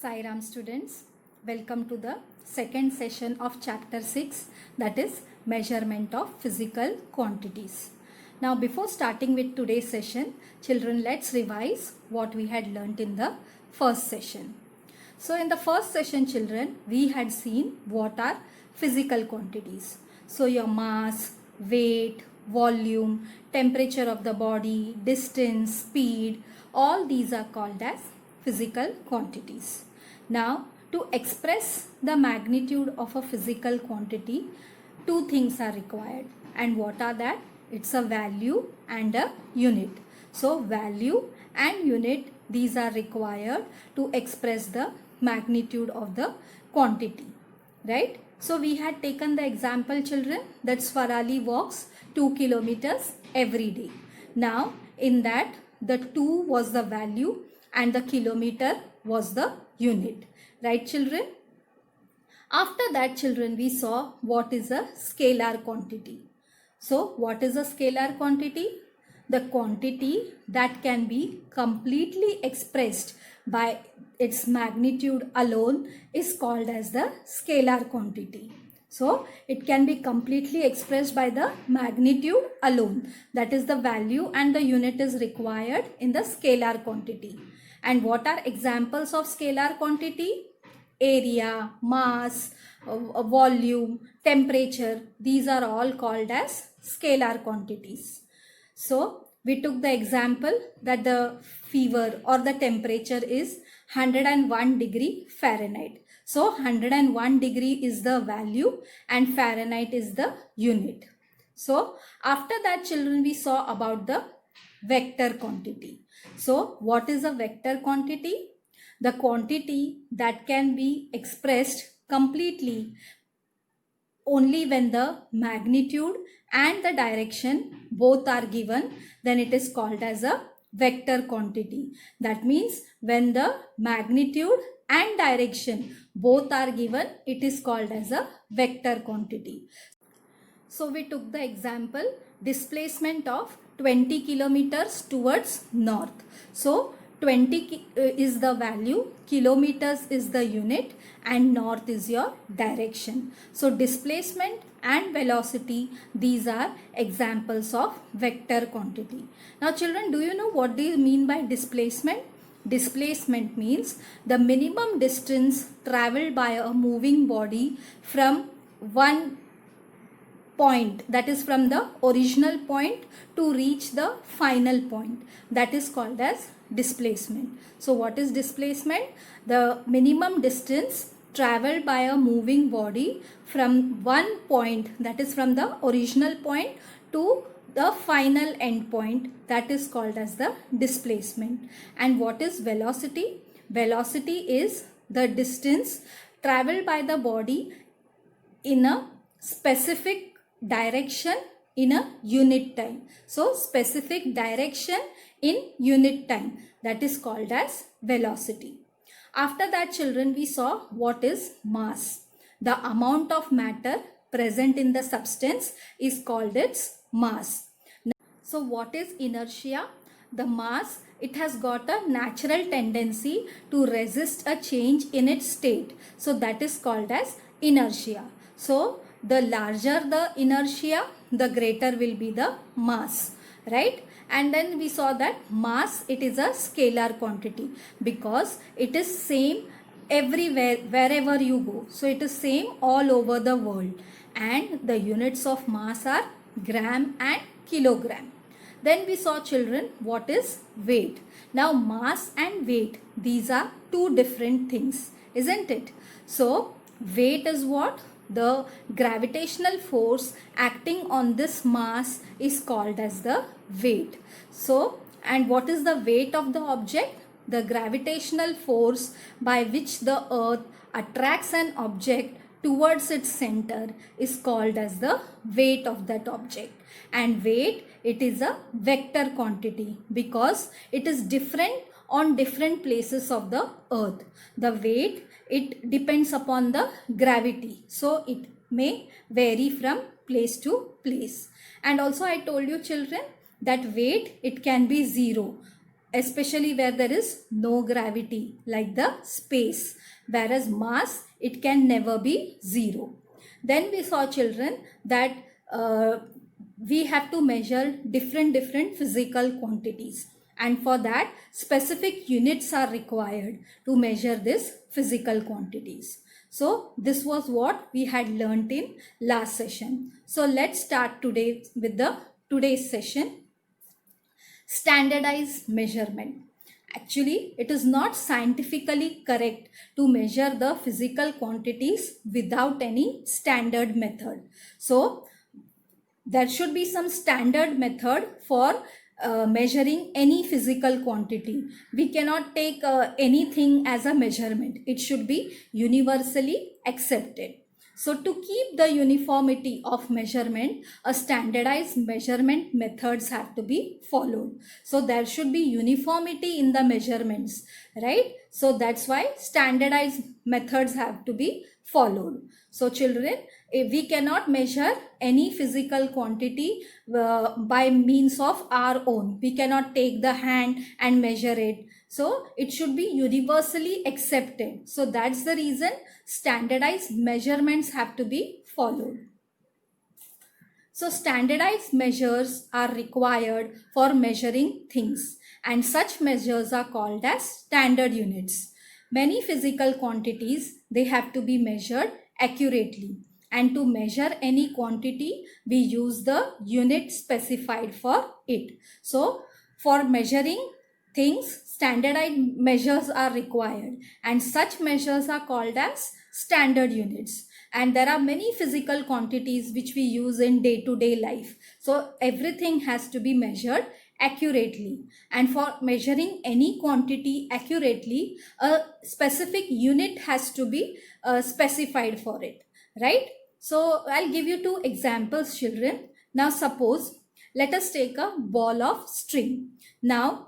Sai Ram students, welcome to the second session of chapter 6, that is measurement of physical quantities. Now before starting with today's session, children, let's revise what we had learnt in the first session. So in the first session, children, we had seen what are physical quantities. So your mass, weight, volume, temperature of the body, distance, speed, all these are called as physical quantities. Now, to express the magnitude of a physical quantity, two things are required. And what are that? It's a value and a unit. So, value and unit, these are required to express the magnitude of the quantity. Right? So, we had taken the example, children, that Swarali walks 2 kilometers every day. Now, in that, the 2 was the value and the kilometer was the unit. Right, children? After that, children, we saw what is a scalar quantity. So, what is a scalar quantity? The quantity that can be completely expressed by its magnitude alone is called as the scalar quantity. So, it can be completely expressed by the magnitude alone. That is the value and the unit is required in the scalar quantity. And what are examples of scalar quantity? Area, mass, volume, temperature. These are all called as scalar quantities. So, we took the example that the fever or the temperature is 101 degree Fahrenheit. So, 101 degree is the value and Fahrenheit is the unit. So, after that, children, we saw about the vector quantity. So, what is a vector quantity? The quantity that can be expressed completely only when the magnitude and the direction both are given, then it is called as a vector quantity. That means when the magnitude and direction both are given, it is called as a vector quantity. So we took the example displacement of 20 kilometers towards north. So 20 is the value, kilometers is the unit and north is your direction. So displacement and velocity, these are examples of vector quantity. Now children, do you know what do you mean by displacement? Displacement means the minimum distance traveled by a moving body from one point, that is from the original point to reach the final point, that is called as displacement. So what is displacement? The minimum distance traveled by a moving body from one point, that is from the original point to the final end point, that is called as the displacement. And what is velocity? Velocity is the distance traveled by the body in a specific direction in a unit time. So specific direction in unit time, that is called as velocity. After that, children, we saw what is mass. The amount of matter present in the substance is called its mass. So what is inertia? The mass, it has got a natural tendency to resist a change in its state. So that is called as inertia. So the larger the inertia, the greater will be the mass, right? And then we saw that mass, it is a scalar quantity because it is same everywhere, wherever you go. So it is same all over the world. And the units of mass are gram and kilogram. Then we saw, children, what is weight. Now mass and weight, these are two different things, isn't it? So weight is what? The gravitational force acting on this mass is called as the weight. So, and what is the weight of the object? The gravitational force by which the earth attracts an object towards its center is called as the weight of that object. And weight, it is a vector quantity because it is different on different places of the earth. The weight, it depends upon the gravity. So it may vary from place to place. And also I told you, children, that weight, it can be 0. especially where there is no gravity, like the space, whereas mass, it can never be zero. Then we saw, children, that we have to measure different physical quantities, and for that specific units are required to measure this physical quantities. So this was what we had learnt in last session. So let's start today with the today's session. Standardized measurement. Actually, it is not scientifically correct to measure the physical quantities without any standard method. So there should be some standard method for measuring any physical quantity. We cannot take anything as a measurement. It should be universally accepted. So to keep the uniformity of measurement, a standardized measurement methods have to be followed. So there should be uniformity in the measurements, right? So that's why standardized methods have to be followed. So children, if we cannot measure any physical quantity by means of our own, we cannot take the hand and measure it. So it should be universally accepted. So that's the reason standardized measurements have to be followed. So standardized measures are required for measuring things, and such measures are called as standard units. Many physical quantities, they have to be measured accurately, and to measure any quantity we use the unit specified for it. So for measuring things, standardized measures are required, and such measures are called as standard units. And there are many physical quantities which we use in day-to-day life. So everything has to be measured accurately, and for measuring any quantity accurately, a specific unit has to be specified for it, right? So I'll give you two examples, children. Now suppose, let us take a ball of string. Now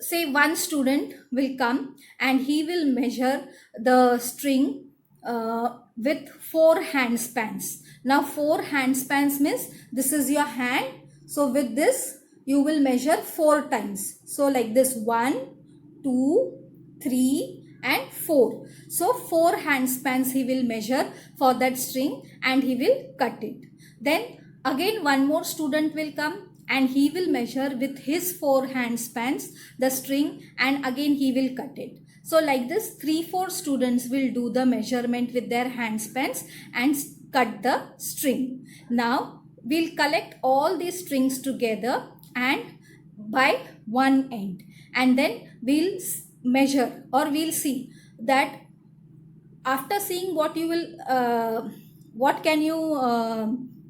say one student will come and he will measure the string with 4 hand spans. Now 4 hand spans means this is your hand. So with this you will measure 4 times. So like this, 1, 2, 3 and 4. So 4 hand spans he will measure for that string and he will cut it. Then again one more student will come and he will measure with his 4 hand spans the string, and again he will cut it. So like this 3-4 students will do the measurement with their hand spans and cut the string. Now we'll collect all these strings together and by one end, and then we'll measure, or we'll see that after seeing what you will what can you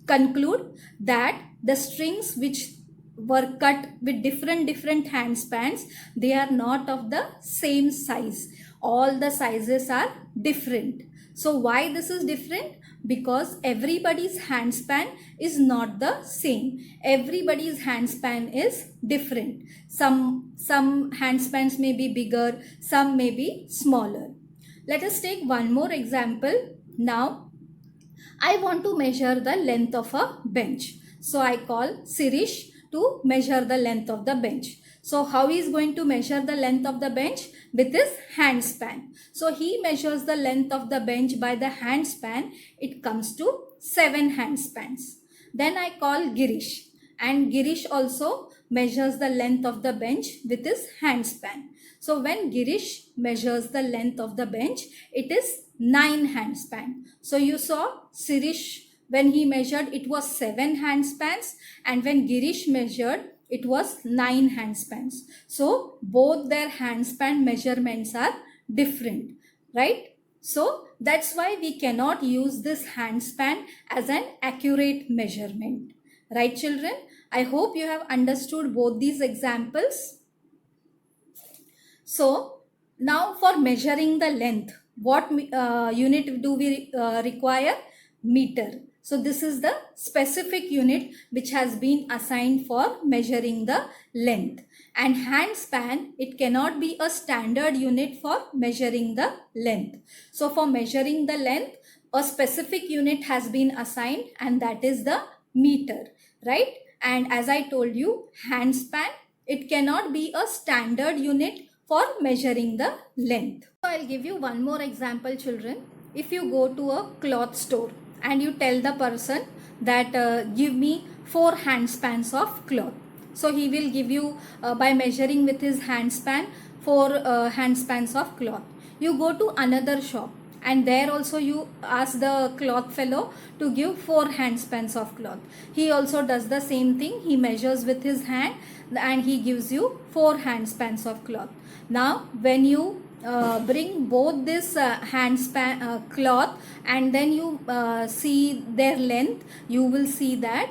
conclude that the strings which were cut with different hand spans, they are not of the same size. All the sizes are different. So why this is different? Because everybody's hand span is not the same. Everybody's hand span is different. Some hand spans may be bigger, some may be smaller. Let us take one more example. Now I want to measure the length of a bench. So I call Sirish to measure the length of the bench. So how he is going to measure the length of the bench? With his hand span. So he measures the length of the bench by the hand span. It comes to 7 hand spans. Then I call Girish, and Girish also measures the length of the bench with his hand span. So when Girish measures the length of the bench, it is 9 hand span. So you saw Sirish, when he measured, it was 7 hand spans, and when Girish measured, it was 9 hand spans. So both their hand span measurements are different, right? So that's why we cannot use this hand span as an accurate measurement, right children? I hope you have understood both these examples. So now for measuring the length, what unit do we require? Meter. So this is the specific unit which has been assigned for measuring the length. And hand span, it cannot be a standard unit for measuring the length. So for measuring the length, a specific unit has been assigned, and that is the meter, right? And as I told you, hand span, It cannot be a standard unit for measuring the length. So I'll give you one more example, children. If you go to a cloth store and you tell the person that give me 4 handspans of cloth. So he will give you by measuring with his handspan 4 handspans of cloth. You go to another shop and there also you ask the cloth fellow to give 4 handspans of cloth. He also does the same thing. He measures with his hand and he gives you 4 handspans of cloth. Now when you bring both this handspan cloth and then you see their length, you will see that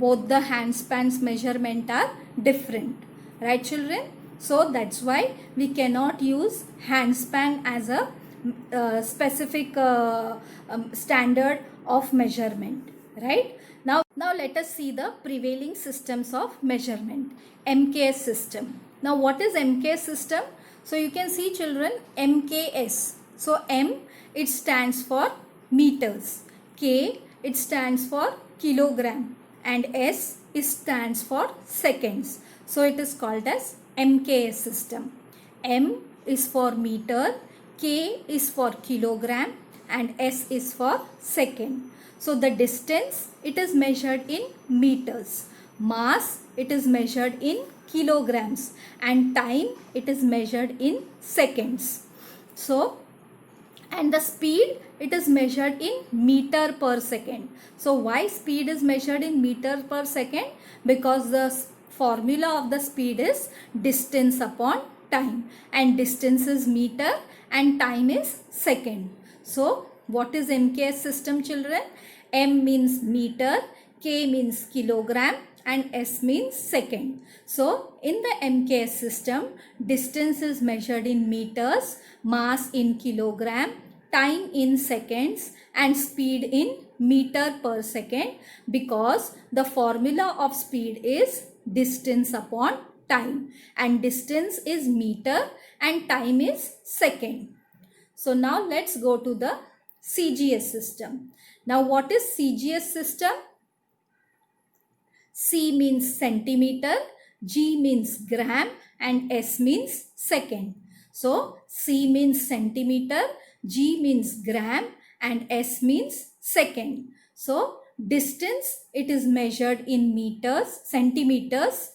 both the handspans measurement are different, right children? So that's why we cannot use handspan as a specific standard of measurement, right? Now let us see the prevailing systems of measurement. MKS system. Now what is MKS system? So you can see children, MKS. So M, it stands for meters. K, it stands for kilogram. And S, it stands for seconds. So it is called as MKS system. M is for meter, K is for kilogram, and S is for second. So the distance, it is measured in meters. Mass, it is measured in kilograms, and time, it is measured in seconds. So, and the speed, it is measured in meter per second. So why speed is measured in meter per second? Because the formula of the speed is distance upon time, and distance is meter and time is second. So what is MKS system, children? M means meter, K means kilogram, and S means second. So in the MKS system, distance is measured in meters, mass in kilogram, time in seconds, and speed in meter per second, because the formula of speed is distance upon time, and distance is meter and time is second. So now let's go to the CGS system. Now what is CGS system? C means centimeter, G means gram, and S means second. So C means centimeter, G means gram, and S means second. So distance, it is measured in meters, centimeters,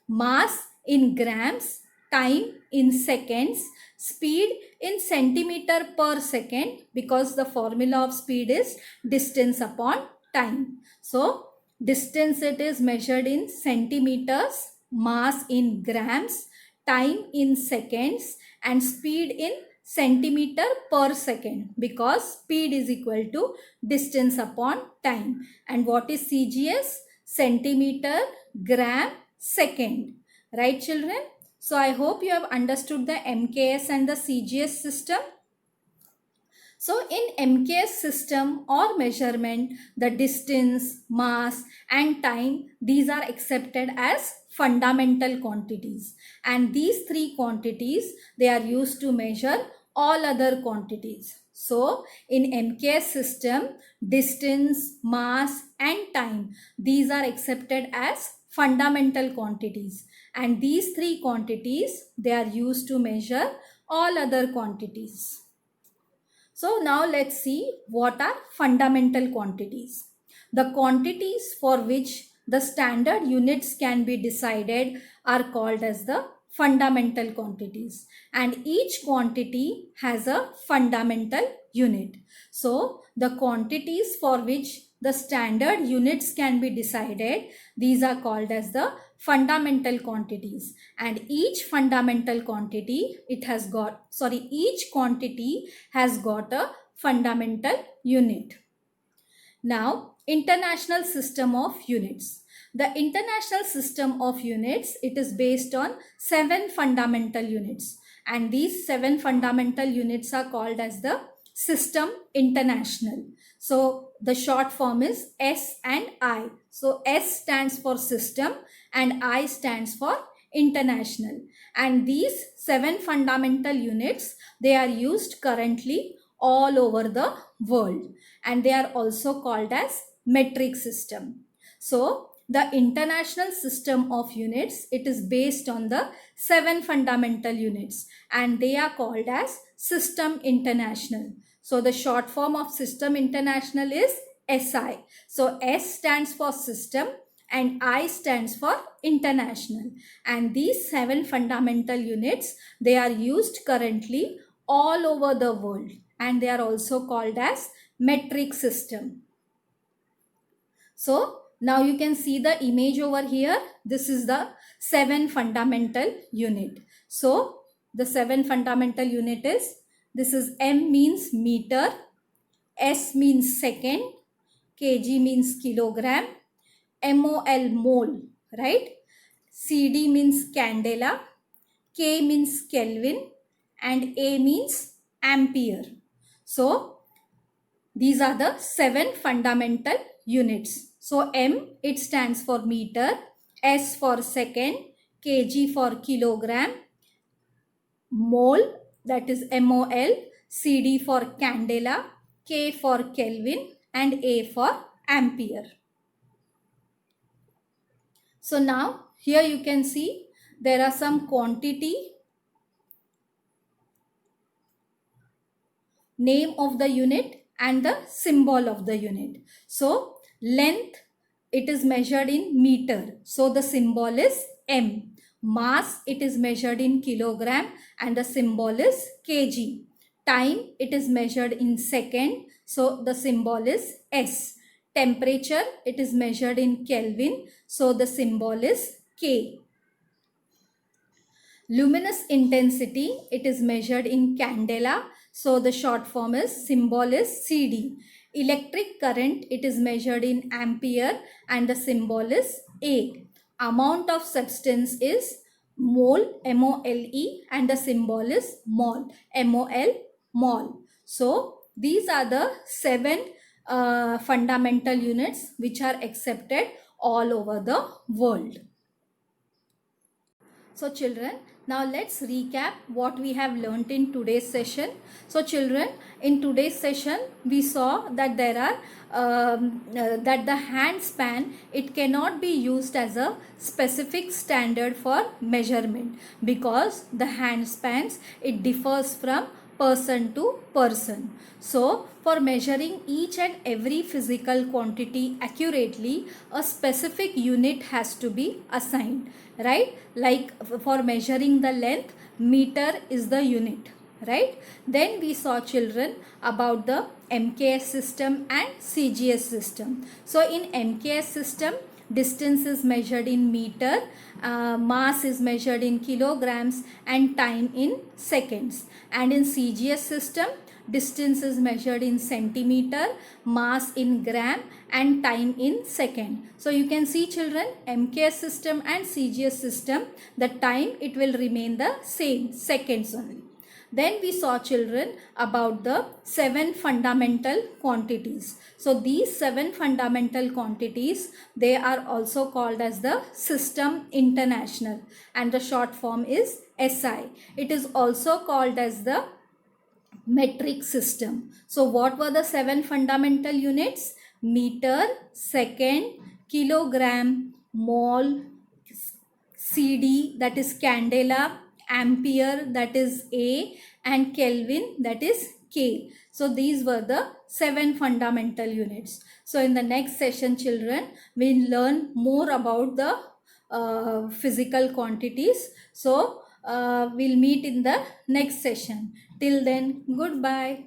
mass in grams, time in seconds, speed in centimeter per second, because the formula of speed is distance upon time. So distance, it is measured in centimeters, mass in grams, time in seconds, and speed in centimeter per second, because speed is equal to distance upon time. And what is CGS? Centimeter, gram, second. Right children? So I hope you have understood the MKS and the CGS system. So in MKS system or measurement, the distance, mass and time, these are accepted as fundamental quantities. And these three quantities, they are used to measure all other quantities. So in MKS system, distance, mass and time, these are accepted as fundamental quantities. And these three quantities, they are used to measure all other quantities. So now let's see what are fundamental quantities. The quantities for which the standard units can be decided are called as the fundamental quantities, and each quantity has a fundamental unit. So the quantities for which the standard units can be decided, these are called as the fundamental quantities, and each fundamental quantity, each quantity has got a fundamental unit. Now, international system of units. The international system of units, it is based on 7 fundamental units, and these 7 fundamental units are called as the System International. So the short form is S and I. So S stands for system and I stands for international. And these 7 fundamental units, they are used currently all over the world, and they are also called as metric system. So the international system of units, it is based on the 7 fundamental units and they are called as System International. So the short form of System International is SI. So S stands for system and I stands for international. And these 7 fundamental units, they are used currently all over the world and they are also called as metric system. So now you can see the image over here. This is the 7 fundamental unit. So the 7 fundamental unit is, this is M means meter, S means second, kg means kilogram, MOL mole, right? CD means candela, K means Kelvin and A means ampere. So these are the 7 fundamental units. So M, it stands for meter, S for second, kg for kilogram, mole, that is MOL, CD for candela, K for Kelvin and A for ampere. So now here you can see there are some quantity, name of the unit and the symbol of the unit. So length, it is measured in meter. So the symbol is M. Mass, it is measured in kilogram and the symbol is kg. Time, it is measured in second. So the symbol is S. Temperature, it is measured in Kelvin. So the symbol is K. Luminous intensity, it is measured in candela. So the short form is, symbol is CD. Electric current, it is measured in ampere and the symbol is A. Amount of substance is mole, MOLE, and the symbol is mol, MOL, mol. So these are the 7 fundamental units which are accepted all over the world. So children, now let's recap what we have learnt in today's session. So children, in today's session we saw that there are that the hand span, it cannot be used as a specific standard for measurement because the hand spans, it differs from person to person. So for measuring each and every physical quantity accurately, a specific unit has to be assigned, right? Like for measuring the length, meter is the unit, right? Then we saw children about the MKS system and CGS system. So in MKS system, distance is measured in meter, mass is measured in kilograms and time in seconds. And in CGS system, distance is measured in centimeter, mass in gram and time in second. So you can see children, MKS system and CGS system, the time it will remain the same, seconds only. Then we saw children about the 7 fundamental quantities. So these 7 fundamental quantities, they are also called as the System International and the short form is SI. It is also called as the metric system. So what were the 7 fundamental units? Meter, second, kilogram, mole, CD, that is candela, ampere, that is A, and Kelvin, that is K. So these were the 7 fundamental units. So in the next session children, we'll learn more about the physical quantities. So we'll meet in the next session. Till then, goodbye.